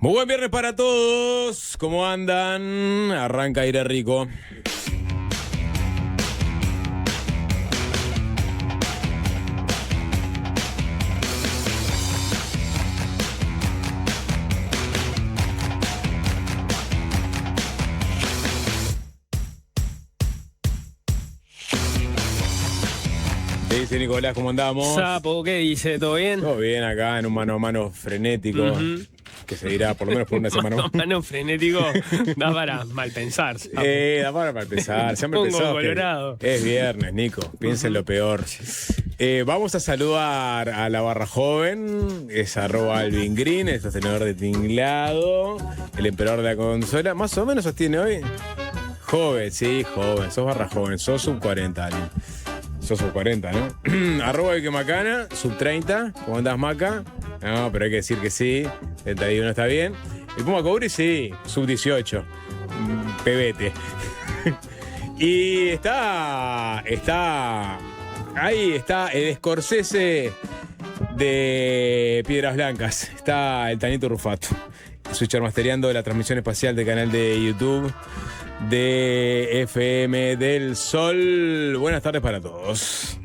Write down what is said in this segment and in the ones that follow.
Muy buen viernes para todos. ¿Cómo andan? Arranca Aire Rico. ¿Qué dice Nicolás? ¿Cómo andamos? Sapo, ¿qué dice? ¿Todo bien? Todo bien acá en un mano a mano frenético. Que se dirá por lo menos por una semana. Mano frenético, da para mal pensar. Da para mal pensar. Siempre Pongo pensado colorado. que es viernes, Nico. Piensen lo peor. Vamos a saludar a la barra joven. Es @Alvin Green, el sostenedor de tinglado, el emperador de la consola. Más o menos sostiene hoy. Joven, sí, joven. Sos barra joven, sos sub 40, Alvin. Sos sub 40, ¿no? @Vique Macana, sub 30. ¿Cómo andás, Maca? No, pero hay que decir que sí. 31 está bien. Y Puma Couri, sí, sub 18. Pebete. Y está. Ahí está el Scorsese de Piedras Blancas. Está el Tanito Rufato. Switchermastereando la transmisión espacial del canal de YouTube de FM del Sol. Buenas tardes para todos.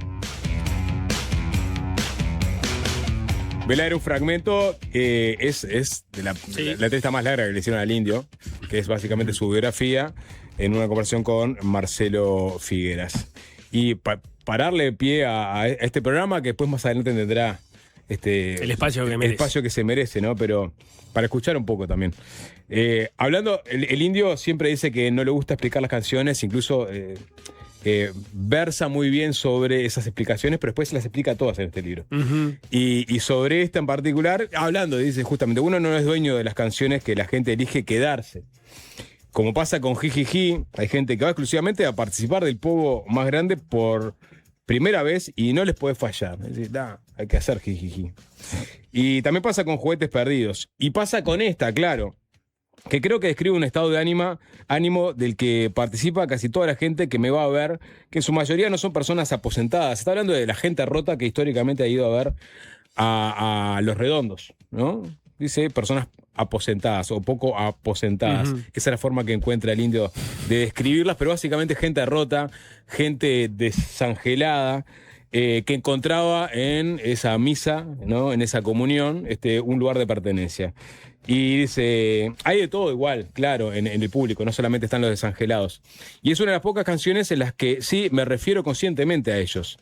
Velar un fragmento es de la entrevista más larga que le hicieron al Indio, que es básicamente su biografía en una conversación con Marcelo Figueras. Y para darle pie a este programa, que después más adelante tendrá el espacio que merece. El espacio que se merece, ¿no? Pero para escuchar un poco también. Hablando, el Indio siempre dice que no le gusta explicar las canciones, incluso versa muy bien sobre esas explicaciones, pero después se las explica todas en este libro. Y sobre esta en particular, hablando, dice justamente, uno no es dueño de las canciones que la gente elige quedarse. Como pasa con Jijiji, hay gente que va exclusivamente a participar del pogo más grande por primera vez y no les puede fallar. Es decir, hay que hacer Jijiji. Y también pasa con Juguetes Perdidos. Y pasa con esta, claro, que creo que describe un estado de ánimo del que participa casi toda la gente que me va a ver, que en su mayoría no son personas aposentadas. Está hablando de la gente rota que históricamente ha ido a ver a Los Redondos, ¿no? Dice personas aposentadas o poco aposentadas. Esa es la forma que encuentra el Indio de describirlas, pero básicamente gente rota, gente desangelada, que encontraba en esa misa, ¿no? En esa comunión, un lugar de pertenencia. Y dice, hay de todo igual, claro, en el público, no solamente están los desangelados. Y es una de las pocas canciones en las que sí me refiero conscientemente a ellos.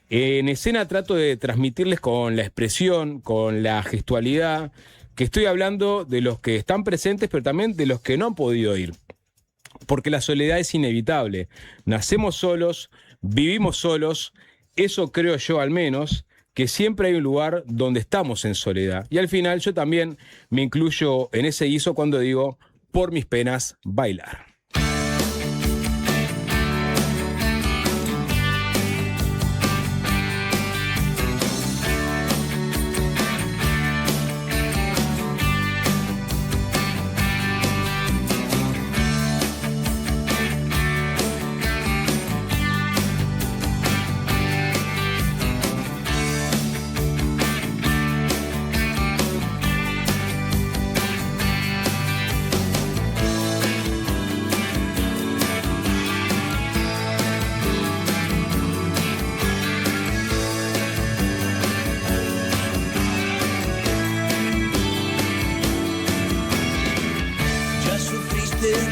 En escena trato de transmitirles con la expresión, con la gestualidad, que estoy hablando de los que están presentes, pero también de los que no han podido ir. Porque la soledad es inevitable. Nacemos solos, vivimos solos, eso creo yo al menos, que siempre hay un lugar donde estamos en soledad. Y al final yo también me incluyo en ese guiso cuando digo, por mis penas, bailar.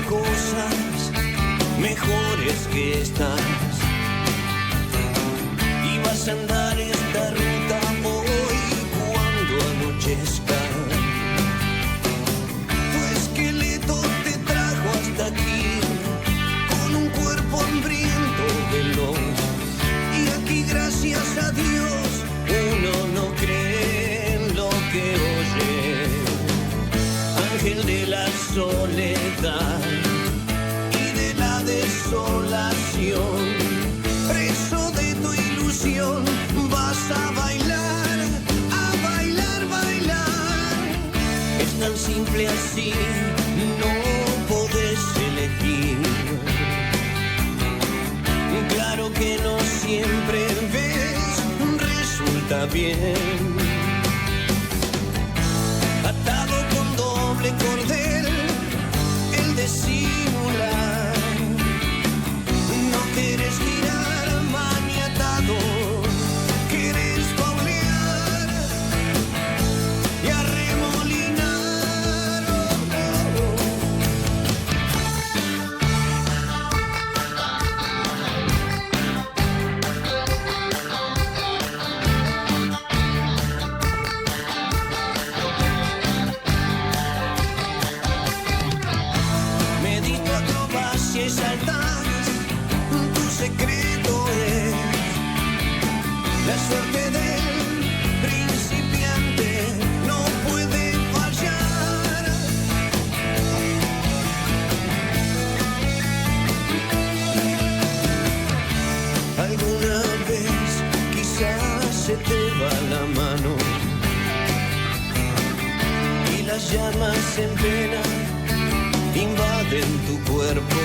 Cosas mejores que estas y vas a andar esta ruta hoy cuando anochezca. Tu esqueleto te trajo hasta aquí con un cuerpo hambriento veloz y aquí gracias a Dios uno no cree en lo que oye. Ángel de la soledad y de la desolación, preso de tu ilusión, vas a bailar, bailar. Es tan simple así, no podés elegir. Claro que no siempre ves, resulta bien. Atado con doble se te va la mano y las llamas en pena invaden tu cuerpo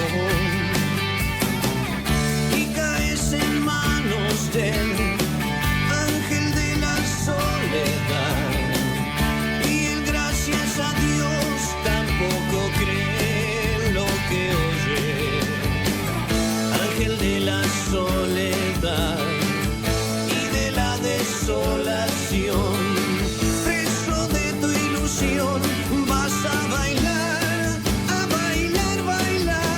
y caes en manos del ángel de la soledad y el gracias a Dios tampoco cree lo que oye. Ángel de la soledad y de la desolación, preso de tu ilusión, vas a bailar, bailar.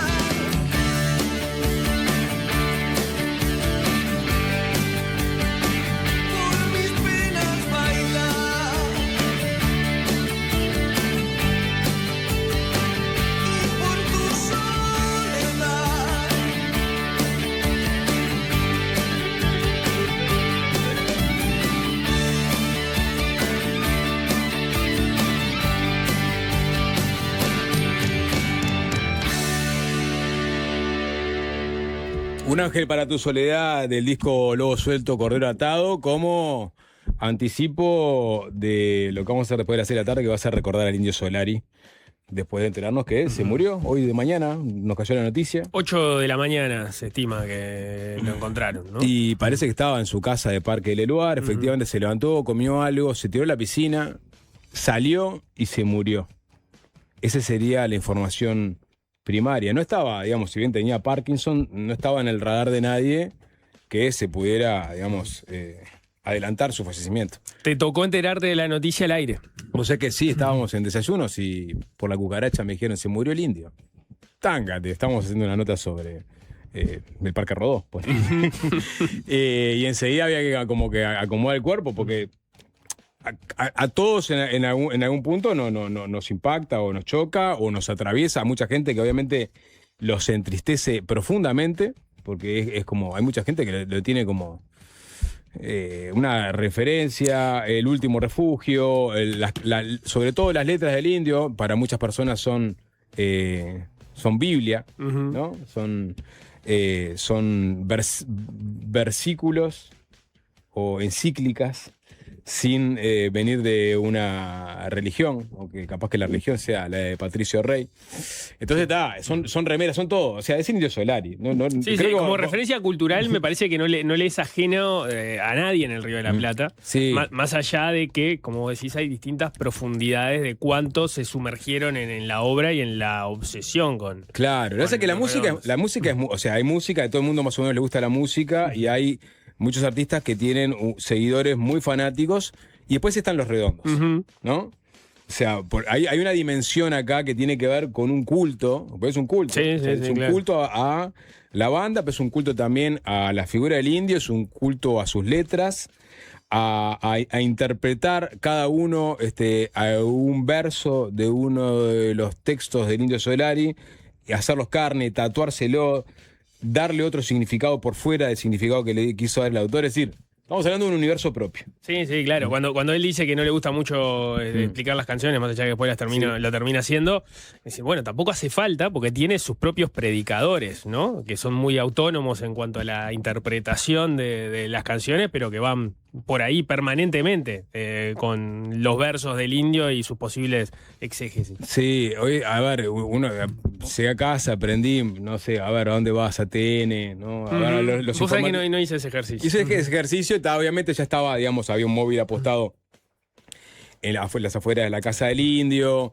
Por mis penas bailar y por tu soledad. Un ángel para tu soledad del disco Lobo Suelto, Cordero Atado, como anticipo de lo que vamos a hacer después de las 6 de la tarde, que va a ser recordar al Indio Solari, después de enterarnos que se murió hoy de mañana, nos cayó la noticia. 8 de la mañana se estima que lo encontraron, ¿no? Y parece que estaba en su casa de Parque del Eluar, efectivamente se levantó, comió algo, se tiró a la piscina, salió y se murió. Esa sería la información primaria. No estaba, digamos, si bien tenía Parkinson, no estaba en el radar de nadie que se pudiera, digamos, adelantar su fallecimiento. Te tocó enterarte de la noticia al aire. O sea que sí, estábamos en desayunos y por la cucaracha me dijeron, se murió el indio. Tángate, estamos haciendo una nota sobre el Parque Rodó. Pues. Y enseguida había que como que acomodar el cuerpo porque a todos en algún punto nos impacta o nos choca o nos atraviesa. A mucha gente que obviamente los entristece profundamente porque es como, hay mucha gente que lo tiene como una referencia, el último refugio, sobre todo las letras del indio, para muchas personas son Biblia, ¿no? Son versículos o encíclicas sin venir de una religión, aunque capaz que la religión sea la de Patricio Rey. Entonces, son remeras, son todo. O sea, es Indio Solari. Sí, creo como referencia cultural me parece que no le es ajeno a nadie en el Río de la Plata. Sí. Más allá de que, como decís, hay distintas profundidades de cuánto se sumergieron en la obra y en la obsesión con... Claro, lo que pasa es que la música es... O sea, hay música, a todo el mundo más o menos le gusta la música y hay muchos artistas que tienen seguidores muy fanáticos y después están los redondos, ¿no? O sea, hay una dimensión acá que tiene que ver con un culto, porque es un culto. Sí, o sea, sí, es un claro. culto a la banda, pero es un culto también a la figura del indio, es un culto a sus letras, a interpretar cada uno a un verso de uno de los textos del Indio Solari, y hacerlos carne, tatuárselo, darle otro significado por fuera del significado que le quiso dar el autor. Es decir, estamos hablando de un universo propio. Sí, claro. Cuando él dice que no le gusta mucho explicar las canciones, más allá que después lo termina haciendo, dice, bueno, tampoco hace falta porque tiene sus propios predicadores, ¿no? Que son muy autónomos en cuanto a la interpretación de las canciones, pero que van por ahí permanentemente con los versos del indio y sus posibles exégesis. Sí, hoy, a ver, uno llegué a casa, aprendí, no sé, a ver, ¿a dónde vas? A TN, ¿no? A ver, Vos sabés que no hice ese ejercicio. Hice ese ejercicio, obviamente ya estaba, digamos, había un móvil apostado en las afueras de la casa del indio,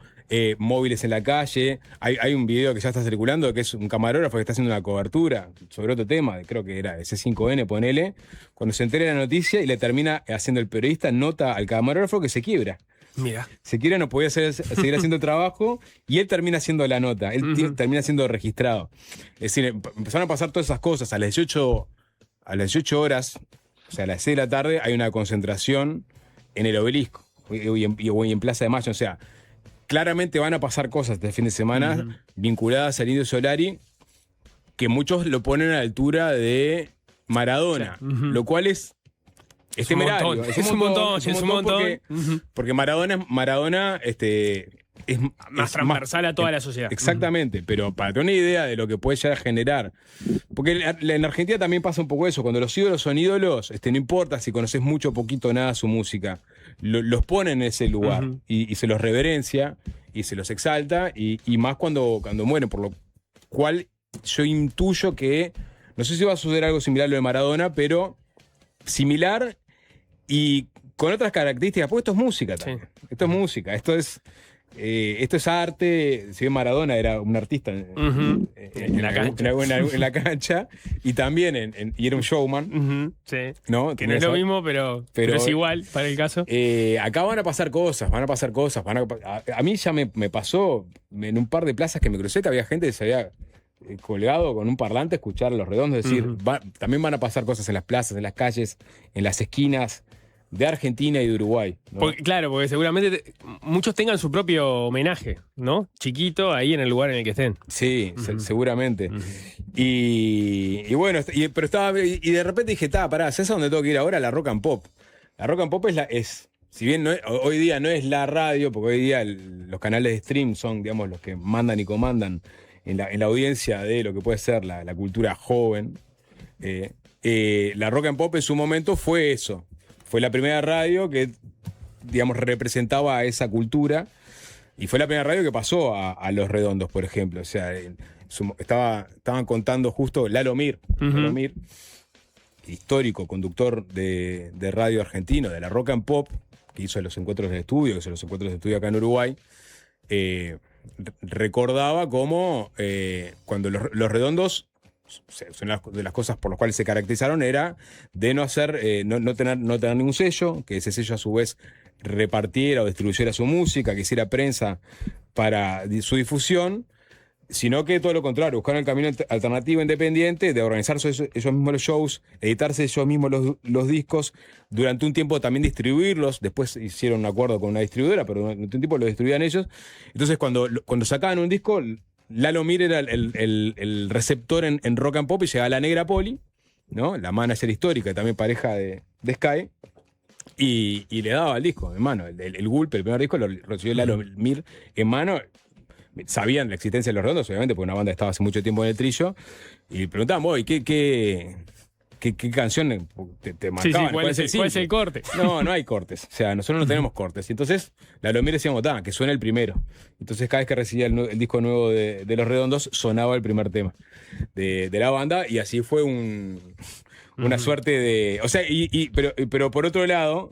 móviles en la calle. Hay un video que ya está circulando que es un camarógrafo que está haciendo una cobertura sobre otro tema, creo que era C5N, ponele, cuando se entera de la noticia y le termina haciendo el periodista nota al camarógrafo que se quiebra. Mira. Se quiebra, no podía seguir haciendo trabajo y él termina haciendo la nota, él termina siendo registrado. Es decir, empezaron a pasar todas esas cosas. A las 18 horas, o sea, a las 6 de la tarde, hay una concentración en el Obelisco y en Plaza de Mayo. O sea, claramente van a pasar cosas este fin de semana vinculadas al Indio Solari que muchos lo ponen a la altura de Maradona, lo cual es temerario. Es un montón. Porque Maradona más transversal a toda la sociedad. Exactamente, pero para tener una idea de lo que puede llegar a generar. Porque en Argentina también pasa un poco eso. Cuando los ídolos son ídolos, no importa si conoces mucho o poquito nada su música, los pone en ese lugar y se los reverencia y se los exalta y más cuando mueren. Por lo cual yo intuyo que, no sé si va a suceder algo similar a lo de Maradona, pero similar y con otras características, porque esto es música también. Sí. Esto es música, esto es arte. Si bien Maradona era un artista en la cancha y también y era un showman. Sí. ¿No? Que no es lo mismo, pero es igual para el caso. Acá van a pasar cosas. A mí ya me pasó en un par de plazas que me crucé que había gente que se había colgado con un parlante a escuchar a Los Redondos. Es decir, también van a pasar cosas en las plazas, en las calles, en las esquinas de Argentina y de Uruguay, ¿no? Porque seguramente muchos tengan su propio homenaje, ¿no? Chiquito, ahí en el lugar en el que estén. Sí, seguramente. Y bueno, pero estaba. Y de repente dije, pará, ¿sabes a dónde tengo que ir ahora? La Rock and Pop. La Rock and Pop si bien hoy día no es la radio, porque hoy día los canales de stream son, digamos, los que mandan y comandan en la audiencia de lo que puede ser la cultura joven. La Rock and Pop en su momento fue eso. Fue la primera radio que, digamos, representaba a esa cultura y fue la primera radio que pasó a Los Redondos, por ejemplo. O sea, estaban contando justo Lalo Mir, histórico conductor de radio argentino, de la Rock and Pop, que hizo los encuentros de estudio, acá en Uruguay. Recordaba cómo cuando los Redondos, son de las cosas por las cuales se caracterizaron, era de no hacer, no tener ningún sello, que ese sello a su vez repartiera o distribuyera su música, que hiciera prensa para su difusión, sino que todo lo contrario, buscaron el camino alternativo independiente de organizarse ellos mismos los shows, editarse ellos mismos los discos, durante un tiempo también distribuirlos. Después hicieron un acuerdo con una distribuidora, pero durante un tiempo lo distribuían ellos. Entonces cuando sacaban un disco, Lalo Mir era el receptor en Rock and Pop y llegaba la Negra Poli, ¿no? La manager histórica, también pareja de Sky, y le daba el disco en mano. El Gulp, el primer disco, lo recibió Lalo Mir en mano. Sabían la existencia de Los Redondos, obviamente, porque una banda estaba hace mucho tiempo en el trillo, y preguntaban, ¿qué canción te marcaban? Sí, ¿cuál es el corte? No hay cortes. O sea, nosotros no tenemos cortes. Y entonces, Lalo Mir decíamos, que suene el primero. Entonces, cada vez que recibía el disco nuevo de Los Redondos, sonaba el primer tema de la banda, y así fue una suerte de. O sea, pero por otro lado,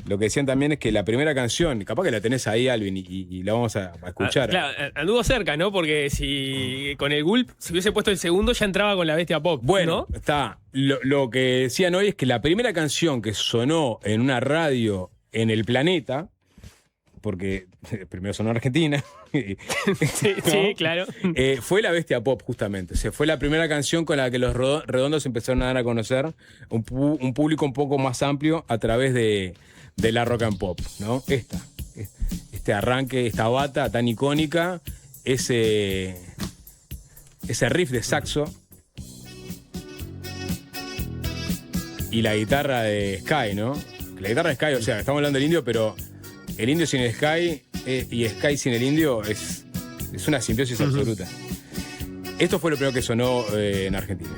lo que decían también es que la primera canción, capaz que la tenés ahí, Alvin, y la vamos a escuchar. Claro, anduvo cerca, ¿no? Porque si con el Gulp se hubiese puesto el segundo, ya entraba con la Bestia Pop. Bueno, ¿no? está. Lo que decían hoy es que la primera canción que sonó en una radio en el planeta, porque primero sonó en Argentina. Sí, claro. Fue la Bestia Pop, justamente. O sea, fue la primera canción con la que Los Redondos empezaron a dar a conocer un público un poco más amplio a través de la Rock and Pop, ¿no? Este arranque, esta bata tan icónica, ese riff de saxo y la guitarra de Sky, ¿no? La guitarra de Sky, o sea, estamos hablando del Indio, pero el Indio sin el Sky y Sky sin el Indio es una simbiosis absoluta. Esto fue lo primero que sonó en Argentina.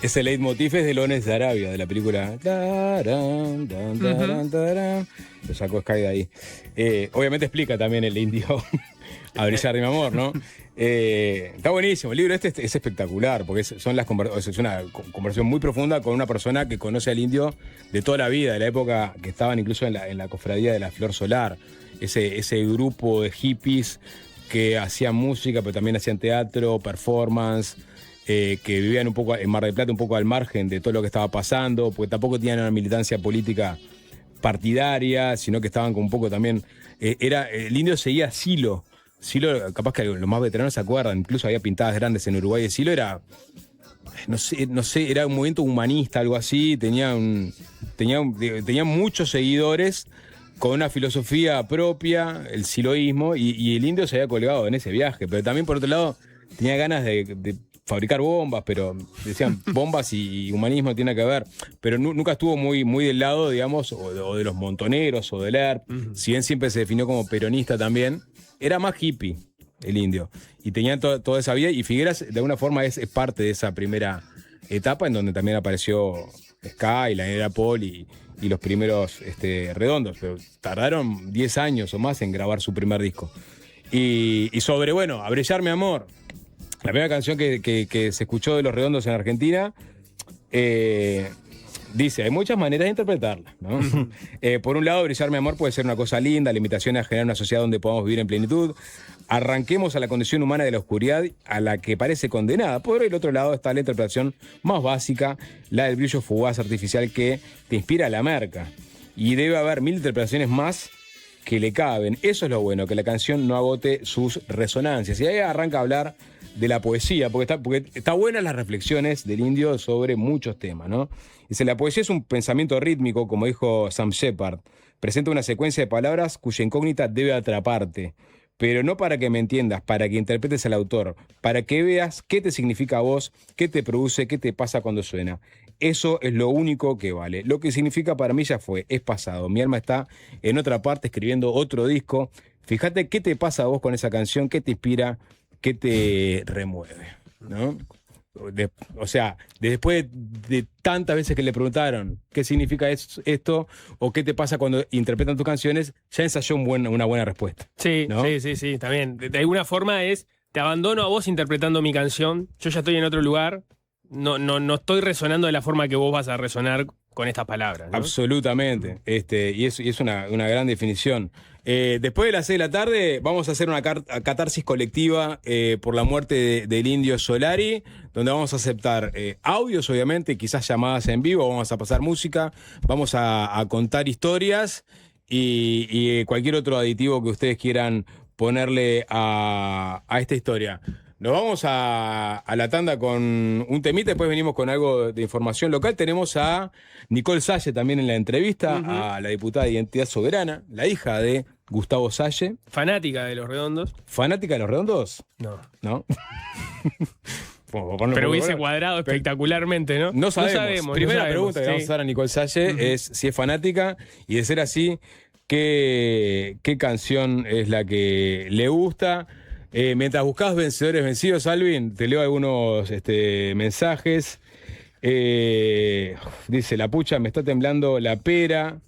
ese leitmotiv es de Lones de Arabia, de la película. Lo sacó Sky de ahí. Obviamente explica también el indio a brillar de mi amor, ¿no? Está buenísimo. El libro es espectacular, porque es una conversación muy profunda con una persona que conoce al indio de toda la vida, de la época que estaban incluso en la cofradía de la Flor Solar. Ese grupo de hippies que hacían música, pero también hacían teatro, performance, que vivían un poco en Mar del Plata, un poco al margen de todo lo que estaba pasando, porque tampoco tenían una militancia política partidaria, sino que estaban con un poco también... el indio seguía Silo. Silo, capaz que los más veteranos se acuerdan, incluso había pintadas grandes en Uruguay. Silo era... No sé, era un movimiento humanista, algo así, tenía muchos seguidores con una filosofía propia, el siloísmo, y el indio se había colgado en ese viaje, pero también por otro lado tenía ganas de fabricar bombas, pero decían bombas y humanismo tiene que ver, pero nunca estuvo muy del lado, digamos, o de los montoneros o del ERP, si bien siempre se definió como peronista también, era más hippie el indio, y tenía toda esa vida, y Figueras de alguna forma es parte de esa primera etapa en donde también apareció Sky, la Negra Paul y los primeros Redondos, pero tardaron 10 años o más en grabar su primer disco. Y sobre, A brillar mi amor, la primera canción que se escuchó de Los Redondos en Argentina, dice, hay muchas maneras de interpretarla, ¿no? Por un lado, brillar mi amor puede ser una cosa linda, la invitación a generar una sociedad donde podamos vivir en plenitud. Arranquemos a la condición humana de la oscuridad a la que parece condenada. Por el otro lado está la interpretación más básica, la del brillo fugaz artificial que te inspira a la merca. Y debe haber 1000 interpretaciones más que le caben. Eso es lo bueno, que la canción no agote sus resonancias. Y ahí arranca a hablar de la poesía, porque está buenas las reflexiones del indio sobre muchos temas, ¿no? Dice, la poesía es un pensamiento rítmico, como dijo Sam Shepard. Presenta una secuencia de palabras cuya incógnita debe atraparte. Pero no para que me entiendas, para que interpretes al autor, para que veas qué te significa a vos, qué te produce, qué te pasa cuando suena. Eso es lo único que vale. Lo que significa para mí ya fue, es pasado. Mi alma está en otra parte escribiendo otro disco. Fíjate qué te pasa a vos con esa canción, qué te inspira, qué te remueve, ¿no? Después de tantas veces que le preguntaron qué significa esto o qué te pasa cuando interpretan tus canciones, ya ensayó una buena respuesta. Sí, ¿no? Sí, también. De alguna forma te abandono a vos interpretando mi canción, yo ya estoy en otro lugar, no estoy resonando de la forma que vos vas a resonar con estas palabras, ¿no? Absolutamente, y es una gran definición. Después de las 6 de la tarde vamos a hacer una catarsis colectiva por la muerte del indio Solari, donde vamos a aceptar audios, obviamente, quizás llamadas en vivo, vamos a pasar música, vamos a contar historias y cualquier otro aditivo que ustedes quieran ponerle a esta historia. Nos vamos a la tanda con un temita, después venimos con algo de información local. Tenemos a Nicole Salle también en la entrevista, a la diputada de Identidad Soberana, la hija de Gustavo Salle. Fanática de Los Redondos. ¿Fanática de Los Redondos? No. Pero hubiese cuadrado espectacularmente, ¿no? No sabemos. Primera pregunta que vamos a hacer a Nicole Salle es si es fanática, y de ser así, ¿qué canción es la que le gusta? Mientras buscás vencedores vencidos, Alvin, te leo algunos mensajes. Dice, la pucha, me está temblando la pera.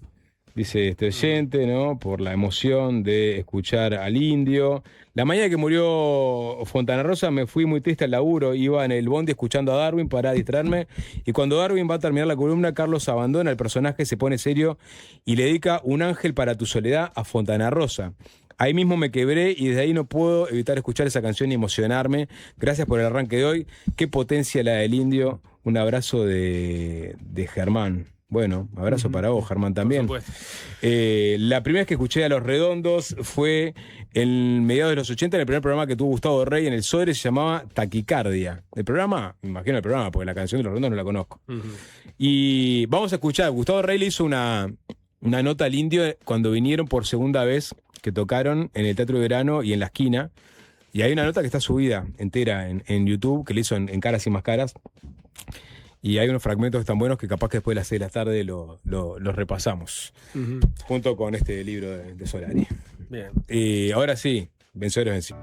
Dice este oyente, ¿no? Por la emoción de escuchar al indio. La mañana que murió Fontana Rosa me fui muy triste al laburo. Iba en el bondi escuchando a Darwin para distraerme. Y cuando Darwin va a terminar la columna, Carlos abandona el personaje, se pone serio y le dedica Un ángel para tu soledad a Fontana Rosa. Ahí mismo me quebré y desde ahí no puedo evitar escuchar esa canción y emocionarme. Gracias por el arranque de hoy. Qué potencia la del indio. Un abrazo de Germán. Bueno, abrazo para vos, Germán, también. La primera vez que escuché a Los Redondos fue en mediados de los 80, en el primer programa que tuvo Gustavo Rey en el Sodre, se llamaba Taquicardia. El programa, me imagino el programa, porque la canción de Los Redondos no la conozco. Y vamos a escuchar, Gustavo Rey le hizo una nota al indio cuando vinieron por segunda vez, que tocaron en el Teatro de Verano y en La Esquina. Y hay una nota que está subida entera en YouTube, que le hizo en Caras y Máscaras. Y hay unos fragmentos que están buenos que capaz que después de las 6 de la tarde los repasamos. Junto con este libro de Solari. Bien. Y ahora sí, vencedores vencidos.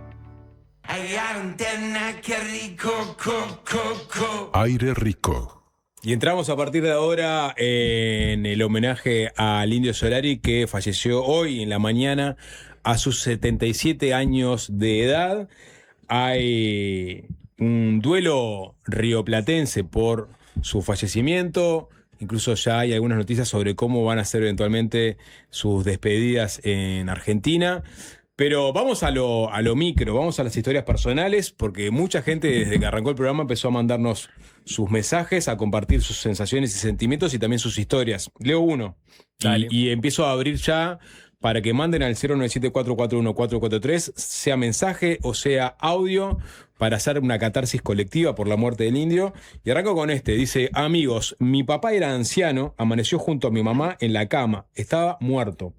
Ay, antena, qué rico, co. Aire rico. Y entramos a partir de ahora en el homenaje al Indio Solari, que falleció hoy en la mañana a sus 77 años de edad. Hay un duelo rioplatense por su fallecimiento. Incluso ya hay algunas noticias sobre cómo van a ser eventualmente sus despedidas en Argentina. Pero vamos a lo micro, vamos a las historias personales, porque mucha gente desde que arrancó el programa empezó a mandarnos sus mensajes, a compartir sus sensaciones y sentimientos y también sus historias. Leo uno y empiezo a abrir ya para que manden al 097-441-443, sea mensaje o sea audio, para hacer una catarsis colectiva por la muerte del indio. Y arranco con este, dice: amigos, mi papá era anciano, amaneció junto a mi mamá en la cama, estaba muerto.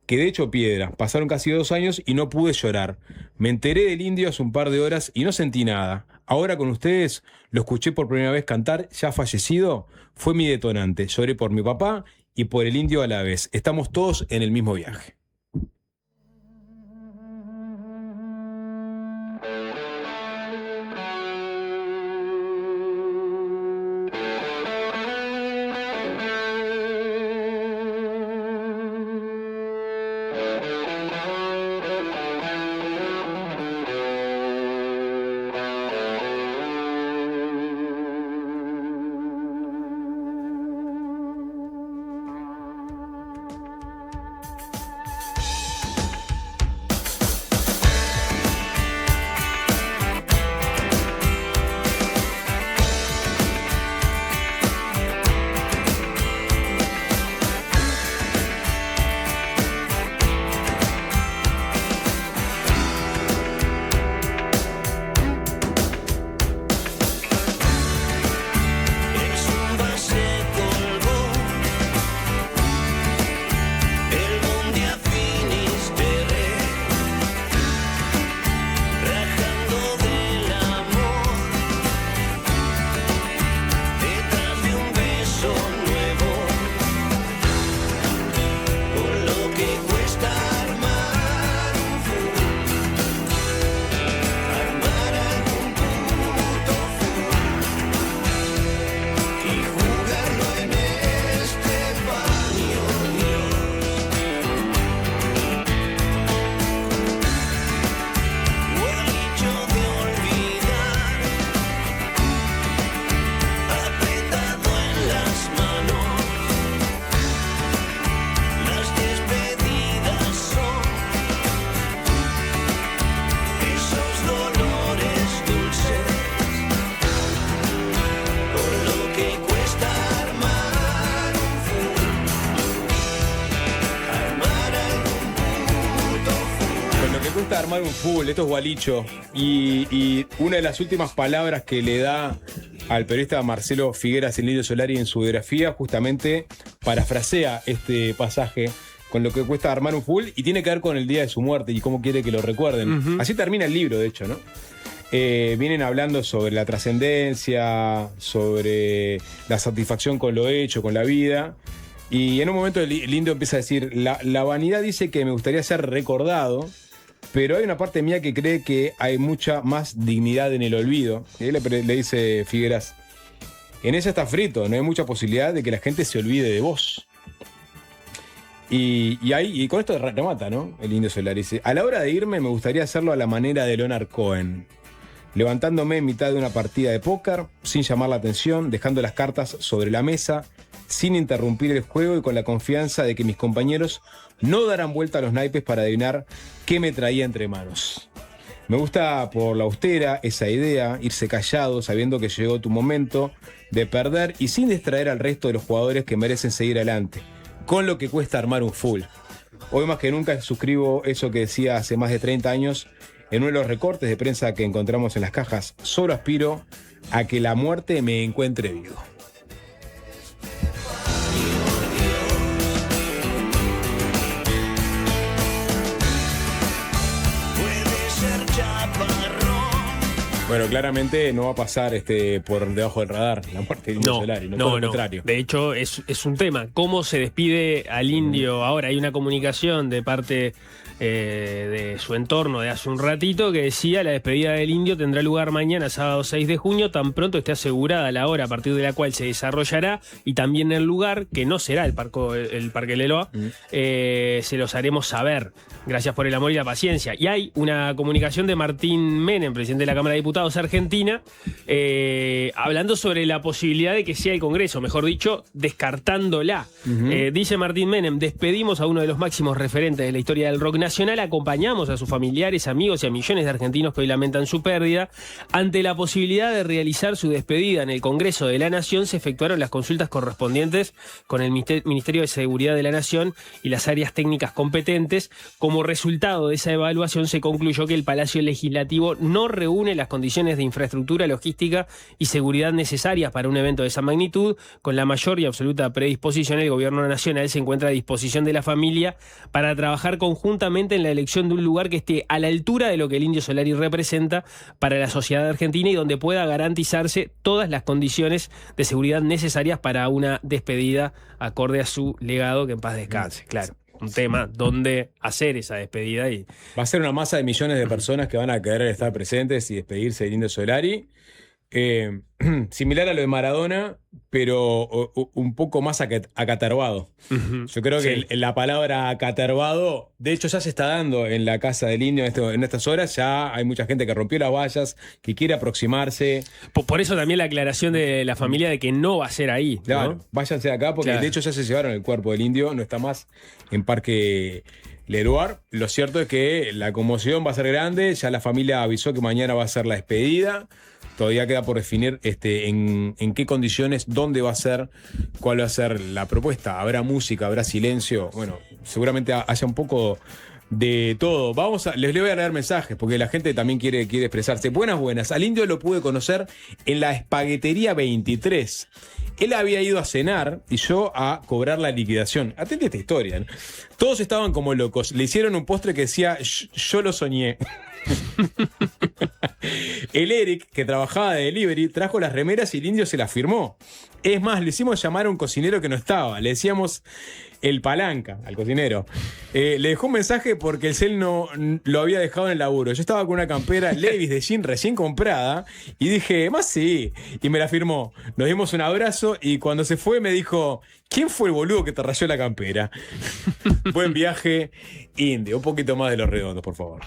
Quedé hecho piedra, pasaron casi 2 años y no pude llorar. Me enteré del indio hace un par de horas y no sentí nada. Ahora con ustedes lo escuché por primera vez cantar, ya fallecido, fue mi detonante. Lloré por mi papá y por el indio a la vez. Estamos todos en el mismo viaje. Armar un full, esto es Gualicho. Y una de las últimas palabras que le da al periodista Marcelo Figueras el Indio Solari en su biografía, justamente parafrasea este pasaje con lo que cuesta armar un full, y tiene que ver con el día de su muerte y cómo quiere que lo recuerden. Así termina el libro, de hecho, ¿no? Vienen hablando sobre la trascendencia, sobre la satisfacción con lo hecho, con la vida. Y en un momento el indio empieza a decir: la vanidad dice que me gustaría ser recordado, pero hay una parte mía que cree que hay mucha más dignidad en el olvido. Y él le dice Figueras: en eso está frito, no hay mucha posibilidad de que la gente se olvide de vos. Y con esto remata, ¿no? El Indio Solari dice: a la hora de irme me gustaría hacerlo a la manera de Leonard Cohen, levantándome en mitad de una partida de póker, sin llamar la atención, dejando las cartas sobre la mesa, sin interrumpir el juego y con la confianza de que mis compañeros no darán vuelta a los naipes para adivinar qué me traía entre manos. Me gusta por la austera esa idea, irse callado sabiendo que llegó tu momento de perder y sin distraer al resto de los jugadores que merecen seguir adelante, con lo que cuesta armar un full. Hoy más que nunca suscribo eso que decía hace más de 30 años en uno de los recortes de prensa que encontramos en las cajas: solo aspiro a que la muerte me encuentre vivo. Bueno, claramente no va a pasar por debajo del radar la muerte del Indio Solari, no, todo lo contrario. De hecho, es un tema. ¿Cómo se despide al Indio? Ahora hay una comunicación de parte de su entorno de hace un ratito que decía: la despedida del Indio tendrá lugar mañana, sábado 6 de junio, tan pronto esté asegurada la hora a partir de la cual se desarrollará, y también el lugar, que no será el Parque Leloa, se los haremos saber. Gracias por el amor y la paciencia. Y hay una comunicación de Martín Menem, presidente de la Cámara de Diputados argentina, hablando sobre la posibilidad de que sea el Congreso, mejor dicho, descartándola. Dice Martín Menem: despedimos a uno de los máximos referentes de la historia del rock nacional, acompañamos a sus familiares, amigos y a millones de argentinos que hoy lamentan su pérdida. Ante la posibilidad de realizar su despedida en el Congreso de la Nación, se efectuaron las consultas correspondientes con el Ministerio de Seguridad de la Nación y las áreas técnicas competentes. Como resultado de esa evaluación, se concluyó que el Palacio Legislativo no reúne las condiciones de infraestructura, logística y seguridad necesarias para un evento de esa magnitud. Con la mayor y absoluta predisposición, el Gobierno Nacional se encuentra a disposición de la familia para trabajar conjuntamente en la elección de un lugar que esté a la altura de lo que el Indio Solari representa para la sociedad argentina y donde pueda garantizarse todas las condiciones de seguridad necesarias para una despedida acorde a su legado, que en paz descanse. Claro, un tema donde hacer esa despedida. Y va a ser una masa de millones de personas que van a querer estar presentes y despedirse del Indio Solari. Similar a lo de Maradona, pero un poco más acaterbado. Yo creo que la palabra acaterbado, de hecho, ya se está dando en la casa del Indio en estas horas. Ya hay mucha gente que rompió las vallas, que quiere aproximarse. Por eso también la aclaración de la familia de que no va a ser ahí, ¿no? Claro, váyanse de acá, porque de hecho ya se llevaron el cuerpo del Indio, no está más en Parque Leloa. Lo cierto es que la conmoción va a ser grande. Ya la familia avisó que mañana va a ser la despedida. Todavía queda por definir en qué condiciones, dónde va a ser, cuál va a ser la propuesta. ¿Habrá música? ¿Habrá silencio? Bueno, seguramente haya un poco de todo. Les voy a leer mensajes, porque la gente también quiere expresarse. Buenas. Al Indio lo pude conocer en la Espaguetería 23. Él había ido a cenar y yo a cobrar la liquidación. Atente a esta historia, ¿no? Todos estaban como locos. Le hicieron un postre que decía: yo lo soñé. El Eric, que trabajaba de delivery, trajo las remeras y el Indio se las firmó. Es más, le hicimos llamar a un cocinero que no estaba. Le decíamos el Palanca al cocinero. Le dejó un mensaje porque el cel no lo había dejado en el laburo. Yo estaba con una campera Levi's de jean recién comprada y dije: más sí. Y me la firmó. Nos dimos un abrazo y cuando se fue me dijo: ¿quién fue el boludo que te rayó la campera? Buen viaje, Indio. Un poquito más de Los Redondos, por favor.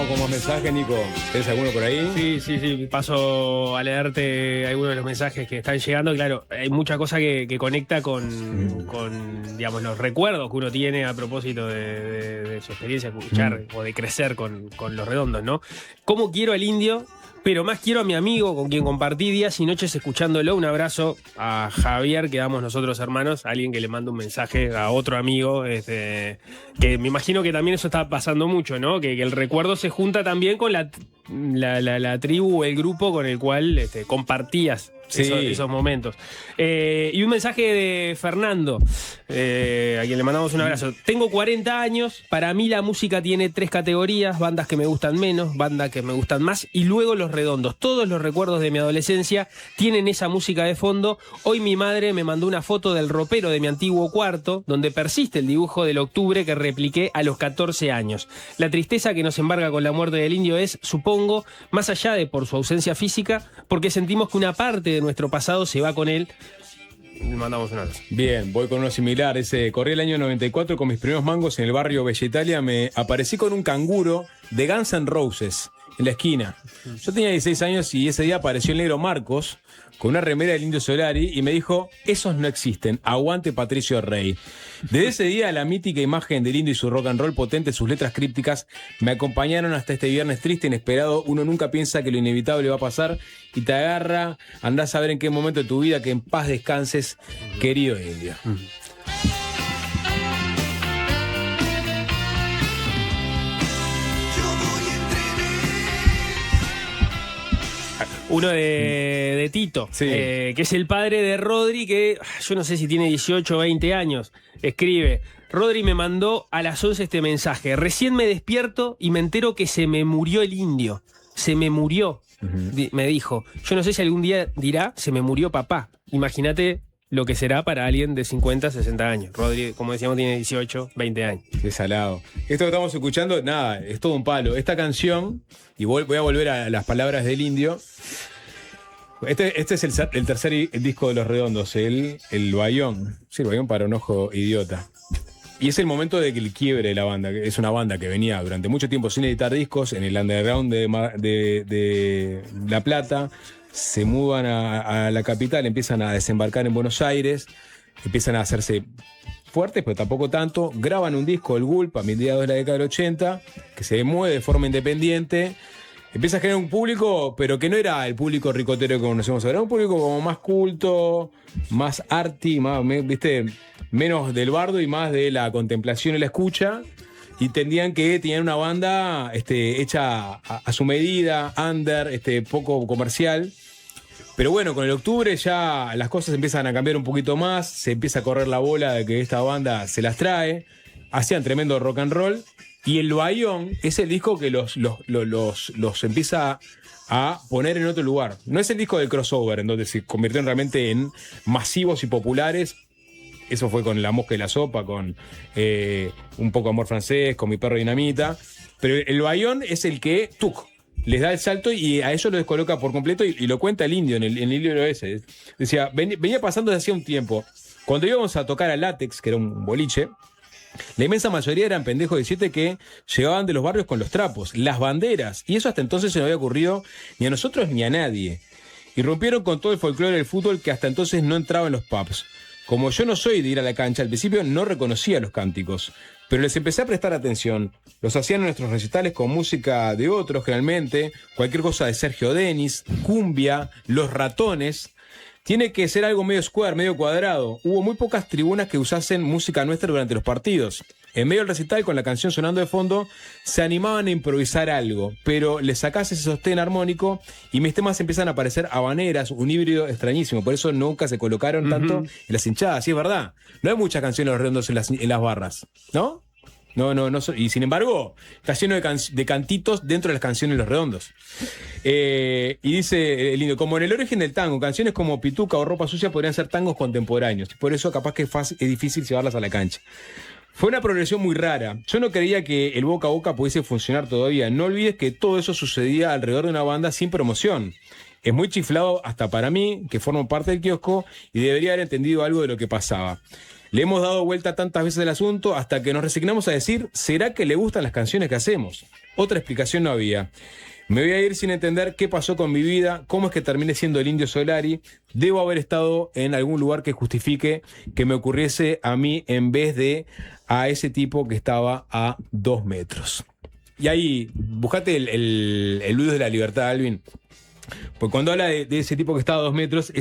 con más mensajes, Nico. ¿Tienes alguno por ahí? Sí. Paso a leerte algunos de los mensajes que están llegando. Claro, hay mucha cosa que conecta con, digamos, los recuerdos que uno tiene a propósito de su experiencia, escuchar o de crecer con Los Redondos, ¿no? ¿Cómo quiero al Indio? Pero más quiero a mi amigo con quien compartí días y noches escuchándolo. Un abrazo a Javier, que damos nosotros hermanos, alguien que le manda un mensaje a otro amigo, que me imagino que también eso está pasando mucho, ¿no? Que el recuerdo se junta también con la tribu o el grupo con el cual compartías esos momentos. Y un mensaje de Fernando, a quien le mandamos un abrazo. Tengo 40 años, para mí la música tiene 3 categorías: bandas que me gustan menos, bandas que me gustan más y luego Los Redondos. Todos los recuerdos de mi adolescencia tienen esa música de fondo. Hoy mi madre me mandó una foto del ropero de mi antiguo cuarto, donde persiste el dibujo del octubre que repliqué a los 14 años. La tristeza que nos embarga con la muerte del Indio es, supongo, más allá de por su ausencia física, porque sentimos que una parte de nuestro pasado se va con él. Le mandamos un abrazo. Bien, voy con uno similar. Corrí el año 94 con mis primeros mangos en el barrio Bella Italia. Me aparecí con un canguro de Guns N' Roses en la esquina. Yo tenía 16 años y ese día apareció el negro Marcos con una remera del Indio Solari y me dijo: esos no existen, aguante Patricio Rey. Desde ese día la mítica imagen del Indio y su rock and roll potente, sus letras crípticas, me acompañaron hasta este viernes triste, inesperado. Uno nunca piensa que lo inevitable va a pasar y te agarra. Andás a ver en qué momento de tu vida, que en paz descanses, querido Indio. Uno de Tito, Sí. Que es el padre de Rodri, que yo no sé si tiene 18 o 20 años. Escribe: Rodri me mandó a las 11 este mensaje. Recién me despierto y me entero que se me murió el Indio. Se me murió, me dijo. Yo no sé si algún día dirá: se me murió papá. Imagínate lo que será para alguien de 50, 60 años. Rodri, como decíamos, tiene 18, 20 años. Qué salado. Esto que estamos escuchando, nada, es todo un palo. Esta canción, y voy a volver a las palabras del Indio. Este es el tercer disco de Los Redondos, el Bayón. Sí, el Bayón para un ojo idiota. Y es el momento de que el quiebre de la banda. Es una banda que venía durante mucho tiempo sin editar discos en el underground de La Plata. Se mudan a la capital, empiezan a desembarcar en Buenos Aires, empiezan a hacerse fuertes, pero tampoco tanto. Graban un disco, El Gulp, a mediados de la década del 80, que se mueve de forma independiente. Empieza a generar un público, pero que no era el público ricotero que conocemos ahora. Era un público como más culto, más arty, más, ¿viste? Menos del bardo y más de la contemplación y la escucha. Y entendían que tenían una banda hecha a su medida, under, poco comercial. Pero bueno, con el octubre ya las cosas empiezan a cambiar un poquito más. Se empieza a correr la bola de que esta banda se las trae. Hacían tremendo rock and roll. Y el Bayón es el disco que los empieza a poner en otro lugar. No es el disco del crossover, en donde se convirtieron realmente en masivos y populares. Eso fue con La Mosca y la Sopa, con Un poco Amor Francés, con Mi Perro Dinamita. Pero el Bayón es el que les da el salto y a eso lo descoloca por completo y lo cuenta el Indio en el libro ese. Decía, venía pasando desde hacía un tiempo. Cuando íbamos a tocar a Látex, que era un boliche, la inmensa mayoría eran pendejos de 17 que llegaban de los barrios con los trapos, las banderas, y eso hasta entonces se no había ocurrido ni a nosotros ni a nadie. Y rompieron con todo el folclore del fútbol que hasta entonces no entraba en los pubs. Como yo no soy de ir a la cancha, al principio no reconocía los cánticos, pero les empecé a prestar atención. Los hacían en nuestros recitales con música de otros, generalmente, cualquier cosa de Sergio Denis, cumbia, Los Ratones. Tiene que ser algo medio square, medio cuadrado. Hubo muy pocas tribunas que usasen música nuestra durante los partidos. En medio del recital, con la canción sonando de fondo, se animaban a improvisar algo, pero le sacás ese sostén armónico y mis temas empiezan a parecer habaneras, un híbrido extrañísimo. Por eso nunca se colocaron tanto en las hinchadas, sí es verdad. No hay muchas canciones de Los Redondos en las barras, ¿no? No, y sin embargo, está lleno de cantitos dentro de las canciones de Los Redondos. Y dice el Indio, como en el origen del tango, canciones como Pituca o Ropa Sucia podrían ser tangos contemporáneos. Por eso capaz que es difícil llevarlas a la cancha. Fue una progresión muy rara. Yo no creía que el boca a boca pudiese funcionar todavía. No olvides que todo eso sucedía alrededor de una banda sin promoción. Es muy chiflado hasta para mí, que formo parte del kiosco, y debería haber entendido algo de lo que pasaba. Le hemos dado vuelta tantas veces al asunto hasta que nos resignamos a decir, ¿será que le gustan las canciones que hacemos? Otra explicación no había. Me voy a ir sin entender qué pasó con mi vida, cómo es que terminé siendo el Indio Solari. Debo haber estado en algún lugar que justifique que me ocurriese a mí en vez de a ese tipo que estaba a 2 metros. Y ahí, buscate el Blues de la Libertad, Alvin. Pues cuando habla de ese tipo que estaba a 2 metros,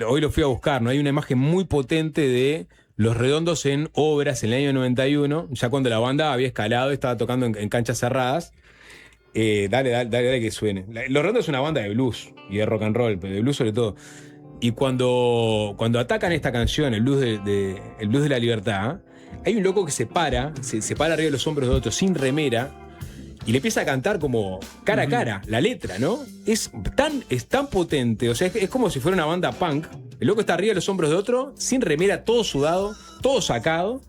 hoy lo fui a buscar, ¿no? Hay una imagen muy potente de Los Redondos en Obras en el año 91, ya cuando la banda había escalado y estaba tocando en canchas cerradas. Dale que suene. Los Redondos es una banda de blues y de rock and roll, pero de blues sobre todo. Y cuando atacan esta canción, el blues de la Libertad, hay un loco que se para arriba de los hombros de otro sin remera y le empieza a cantar como cara a cara la letra, ¿no? Es tan potente, o sea, es como si fuera una banda punk. El loco está arriba de los hombros de otro, sin remera, todo sudado, todo sacado,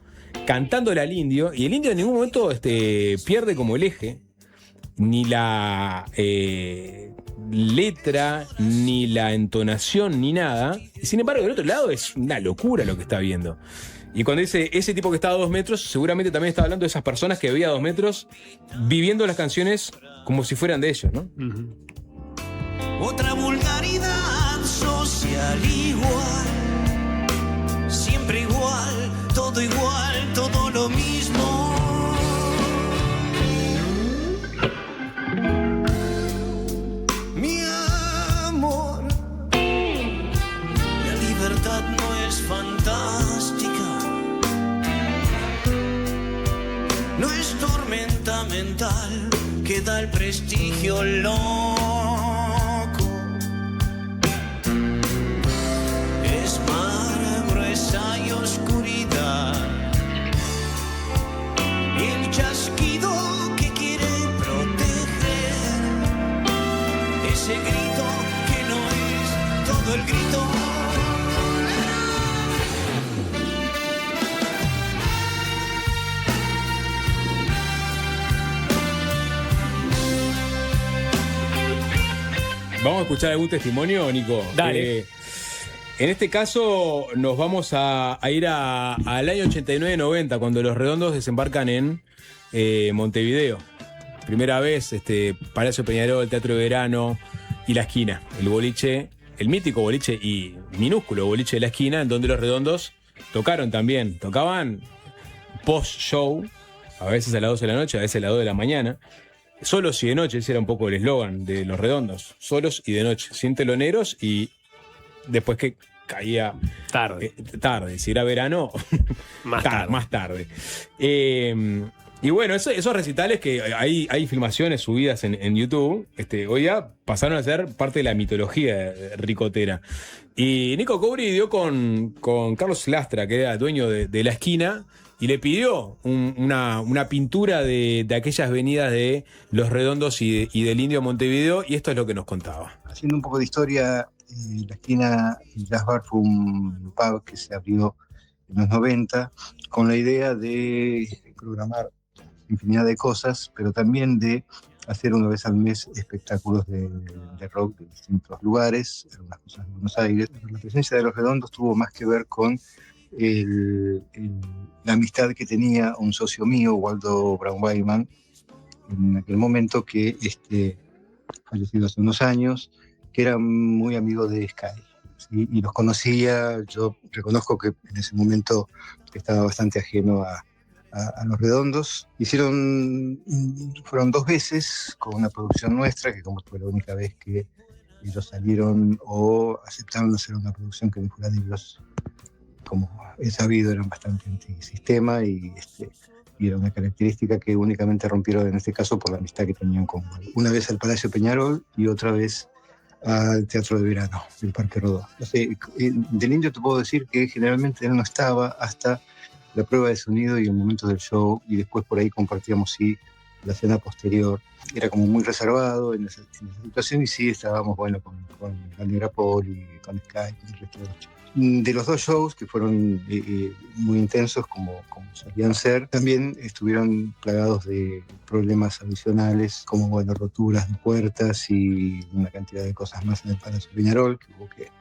cantándole al indio, y el indio en ningún momento pierde como el eje. Ni la letra, ni la entonación, ni nada. Y sin embargo, del otro lado es una locura lo que está viendo. Y cuando dice ese tipo que está a 2 metros, seguramente también está hablando de esas personas que veía a 2 metros viviendo las canciones como si fueran de ellos, ¿no? Uh-huh. Otra vulgaridad social igual, siempre igual, todo lo mismo. Mi amor, la libertad no es fantástica, no es tormenta mental que da el prestigio loco. Es mar, gruesa y oscuridad, y el chasquido que quiere proteger, ese grito que no es todo el grito. ¿Vamos a escuchar algún testimonio, Nico? Dale. En este caso nos vamos a ir al año 89-90, cuando Los Redondos desembarcan en Montevideo. Primera vez, Palacio Peñarol, Teatro de Verano y La Esquina. El boliche, el mítico boliche y minúsculo boliche de La Esquina, en donde Los Redondos tocaron también. Tocaban post-show, a veces a las 12 de la noche, a veces a las 2 de la mañana. Solos y de noche, ese era un poco el eslogan de Los Redondos. Solos y de noche, sin teloneros, y después que caía tarde. Si era verano, más tarde. Y bueno, esos recitales que hay filmaciones subidas en YouTube, hoy ya pasaron a ser parte de la mitología ricotera. Y Nico Cobri dio con Carlos Lastra, que era dueño de La Esquina, y le pidió una pintura de aquellas venidas de Los Redondos y del Indio Montevideo, y esto es lo que nos contaba. Haciendo un poco de historia, La Esquina Jazz Bar fue un pub que se abrió en los 90 con la idea de programar infinidad de cosas, pero también de hacer una vez al mes espectáculos de rock de distintos lugares, algunas cosas de Buenos Aires. La presencia de Los Redondos tuvo más que ver con la amistad que tenía un socio mío, Waldo Braunweiman, en aquel momento, que fallecido hace unos años, que era muy amigo de Sky, ¿sí? Y los conocía. Yo reconozco que en ese momento estaba bastante ajeno a Los Redondos. Fueron 2 veces con una producción nuestra, que como fue la única vez que ellos salieron o aceptaron hacer una producción que no fuera de ellos, como he sabido, eran bastante antisistema, y era una característica que únicamente rompieron en este caso por la amistad que tenían con una vez al Palacio Peñarol y otra vez al Teatro de Verano del Parque Rodó. No sé, del Indio te puedo decir que generalmente él no estaba hasta la prueba de sonido y el momento del show, y después por ahí compartíamos la escena posterior. Era como muy reservado en esa situación, y sí estábamos con Negra Poli, con Sky, con el resto de los chicos. De los 2 shows, que fueron muy intensos como solían ser, también estuvieron plagados de problemas adicionales, como roturas de puertas y una cantidad de cosas más en el Palacio Peñarol que hubo que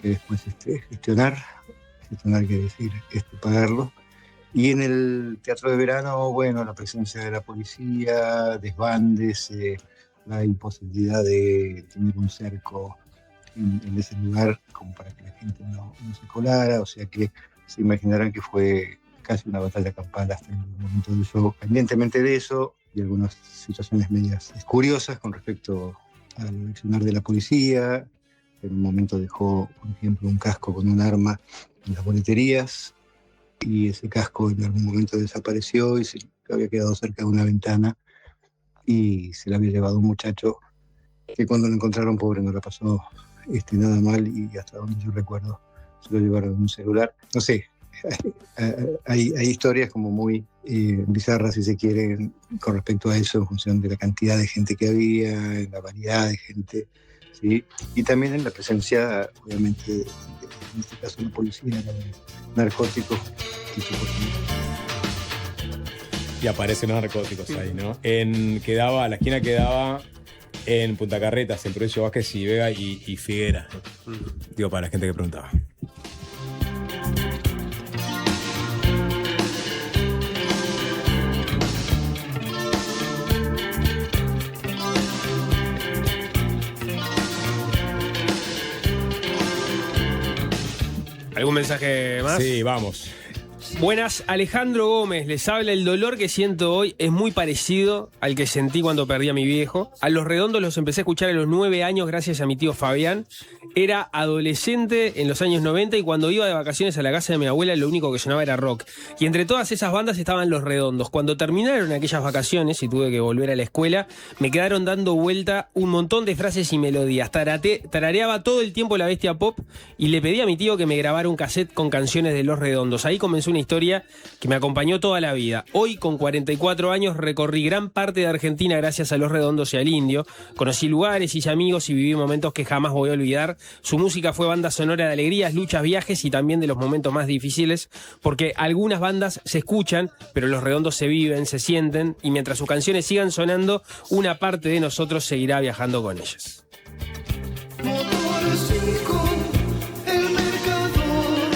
después gestionar. tener que decir pagarlo. Y en el teatro de verano, bueno, la presencia de la policía, desbandes, la imposibilidad de tener un cerco en ese lugar como para que la gente no se colara, o sea que se imaginarán que fue casi una batalla campal hasta el momento del show. Independientemente de eso, y algunas situaciones medias curiosas con respecto al accionar de la policía. En un momento dejó, por ejemplo, un casco con un arma en las boleterías, y ese casco en algún momento desapareció y se había quedado cerca de una ventana y se lo había llevado un muchacho que cuando lo encontraron, pobre, no la pasó nada mal, y hasta donde yo recuerdo se lo llevaron en un celular. No sé, hay historias como muy bizarras, si se quiere, con respecto a eso, en función de la cantidad de gente que había, en la variedad de gente, ¿sí? Y también en la presencia, obviamente, en este caso la policía, de narcóticos. Y aparecen los narcóticos ahí, ¿no? La esquina quedaba en Punta Carretas, en Provincia Vázquez y Vega y Figuera. Digo, para la gente que preguntaba. ¿Algún mensaje más? Sí, vamos. Buenas, Alejandro Gómez, les habla. El dolor que siento hoy es muy parecido al que sentí cuando perdí a mi viejo. A Los Redondos los empecé a escuchar a los 9 años gracias a mi tío Fabián. Era adolescente en los años 90 y cuando iba de vacaciones a la casa de mi abuela lo único que sonaba era rock. Y entre todas esas bandas estaban Los Redondos. Cuando terminaron aquellas vacaciones y tuve que volver a la escuela, me quedaron dando vuelta un montón de frases y melodías. Tarareaba todo el tiempo La Bestia Pop y le pedí a mi tío que me grabara un cassette con canciones de Los Redondos. Ahí comenzó una historia que me acompañó toda la vida. Hoy, con 44 años, recorrí gran parte de Argentina gracias a Los Redondos y al Indio. Conocí lugares, hice amigos y viví momentos que jamás voy a olvidar. Su música fue banda sonora de alegrías, luchas, viajes y también de los momentos más difíciles, porque algunas bandas se escuchan, pero Los Redondos se viven, se sienten, y mientras sus canciones sigan sonando, una parte de nosotros seguirá viajando con ellas. Motor 5, el mercador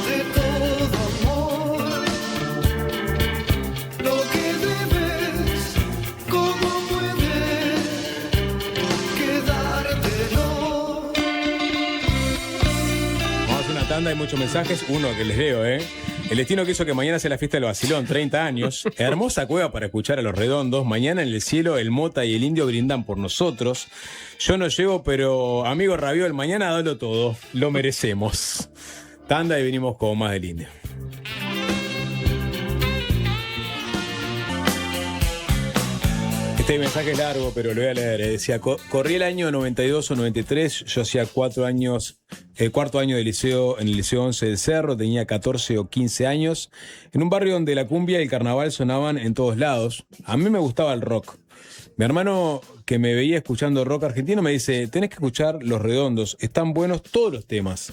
de todo amor. Lo que debes, cómo puedes quedártelo. Vamos a hacer una tanda, hay muchos mensajes. Uno que les leo, El destino que hizo que mañana sea la fiesta del Vacilón, 30 años. Hermosa cueva para escuchar a Los Redondos. Mañana en el cielo el Mota y el Indio brindan por nosotros. Yo no llego, pero amigo Raviol, mañana dalo todo. Lo merecemos. Tanda y venimos con más del Indio. Este mensaje es largo, pero lo voy a leer. Decía, corrí el año 92 o 93, yo hacía 4 años, cuarto año de liceo, en el Liceo 11 del Cerro, tenía 14 o 15 años, en un barrio donde la cumbia y el carnaval sonaban en todos lados. A mí me gustaba el rock. Mi hermano, que me veía escuchando rock argentino, me dice, tenés que escuchar Los Redondos, están buenos todos los temas.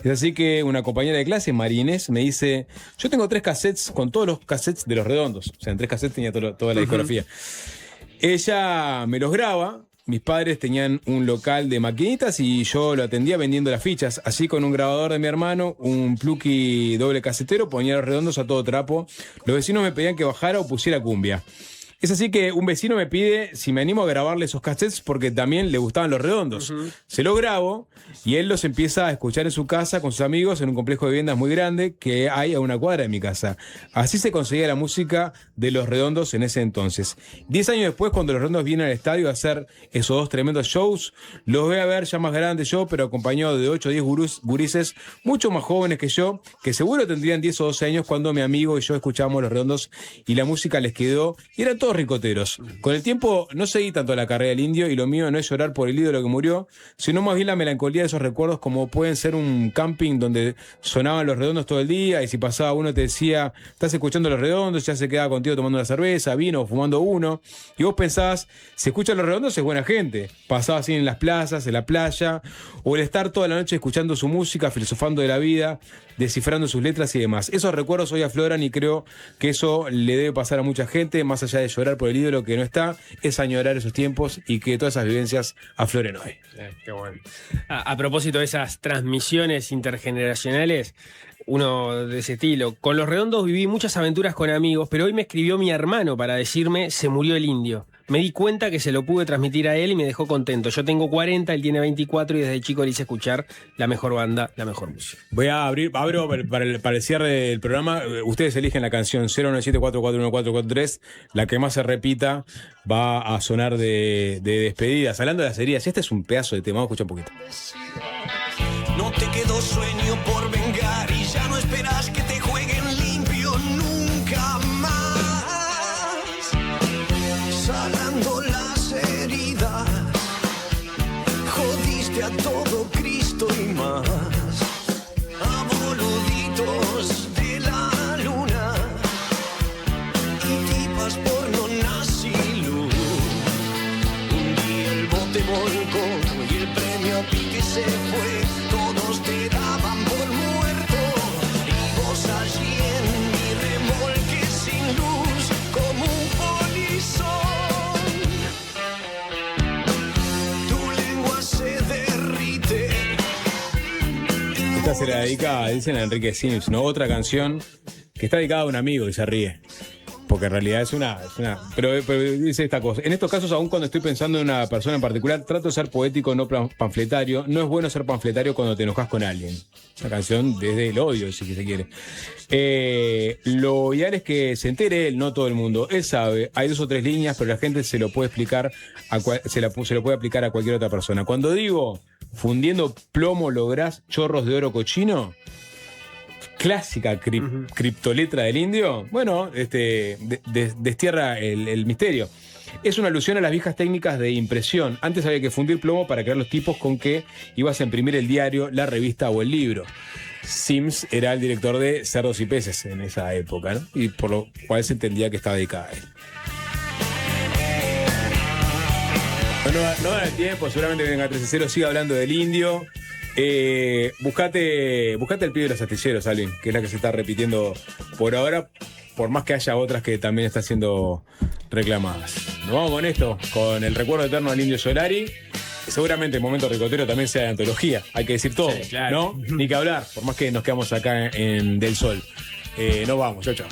Es así que una compañera de clase, María Inés, me dice, yo tengo 3 cassettes con todos los cassettes de Los Redondos. O sea, en 3 cassettes tenía toda la discografía. Ella me los graba. Mis padres tenían un local de maquinitas y yo lo atendía vendiendo las fichas. Así, con un grabador de mi hermano, un plucky doble casetero, ponía Los Redondos a todo trapo. Los vecinos me pedían que bajara o pusiera cumbia. Es así que un vecino me pide si me animo a grabarle esos cassettes porque también le gustaban Los Redondos. Se los grabo y él los empieza a escuchar en su casa con sus amigos en un complejo de viviendas muy grande que hay a una cuadra de mi casa. Así se conseguía la música de Los Redondos en ese entonces. 10 años después, cuando Los Redondos vienen al estadio a hacer esos 2 tremendos shows, los voy a ver ya más grandes yo, pero acompañado de 8 o 10 gurises mucho más jóvenes que yo, que seguro tendrían 10 o 12 años cuando mi amigo y yo escuchábamos Los Redondos y la música les quedó y eran todos ricoteros. Con el tiempo no seguí tanto la carrera del Indio y lo mío no es llorar por el ídolo que murió, sino más bien la melancolía de esos recuerdos, como pueden ser un camping donde sonaban Los Redondos todo el día y si pasaba uno te decía, estás escuchando Los Redondos, ya se quedaba contigo tomando una cerveza, vino, fumando uno, y vos pensabas, si escuchan Los Redondos es buena gente. Pasaba así en las plazas, en la playa, o el estar toda la noche escuchando su música, filosofando de la vida, descifrando sus letras y demás. Esos recuerdos hoy afloran y creo que eso le debe pasar a mucha gente, más allá de llorar por el ídolo que no está, es añorar esos tiempos y que todas esas vivencias afloren hoy. Qué bueno. A propósito de esas transmisiones intergeneracionales, uno de ese estilo. Con Los Redondos viví muchas aventuras con amigos, pero hoy me escribió mi hermano para decirme se murió el indio. Me di cuenta que se lo pude transmitir a él y me dejó contento. Yo tengo 40, él tiene 24 y desde chico le hice escuchar la mejor banda, la mejor música. Voy a abro para el cierre del programa. Ustedes eligen la canción 097441443. La que más se repita va a sonar de despedidas. Hablando de las heridas, este es un pedazo de tema. Vamos a escuchar un poquito. No te quedó sueño por vengar y ya no esperas que te jueguen limpio nunca más. Sanando las heridas, jodiste a todo Cristo y más. A boluditos de la luna y tipas porno nazi luz. Un día el bote volcó y el premio a pique se fue. Todos te daban por muerto y vos allí en mi remolque sin luz como un polizón. Tu lengua se derrite. Esta se la dedica, dicen a Enrique Sims, ¿no? Otra canción que está dedicada a un amigo y se ríe. Porque en realidad es una pero dice esta cosa. En estos casos, aún cuando estoy pensando en una persona en particular, trato de ser poético, no panfletario. No es bueno ser panfletario cuando te enojas con alguien. Una canción desde el odio, si se quiere. Lo ideal es que se entere él, no todo el mundo. Él sabe, hay 2 o 3 líneas, pero la gente se lo puede explicar, se lo puede aplicar a cualquier otra persona. Cuando digo, fundiendo plomo lográs chorros de oro cochino, clásica criptoletra del indio, bueno, destierra el misterio. Es una alusión a las viejas técnicas de impresión. Antes había que fundir plomo para crear los tipos con que ibas a imprimir el diario, la revista o el libro. Sims era el director de Cerdos y Peces en esa época, ¿no? Y por lo cual se entendía que estaba dedicada a él. No da el tiempo, seguramente Venga 13-0 siga hablando del indio. Buscate el pibe de los astilleros, Alvin, que es la que se está repitiendo por ahora, por más que haya otras que también están siendo reclamadas. Nos vamos con esto, con el recuerdo eterno al Indio Solari. Seguramente el momento ricotero también sea de antología, hay que decir todo, sí, claro. ¿No? Ni que hablar, por más que nos quedamos acá en Del Sol. Nos vamos, chau, chau.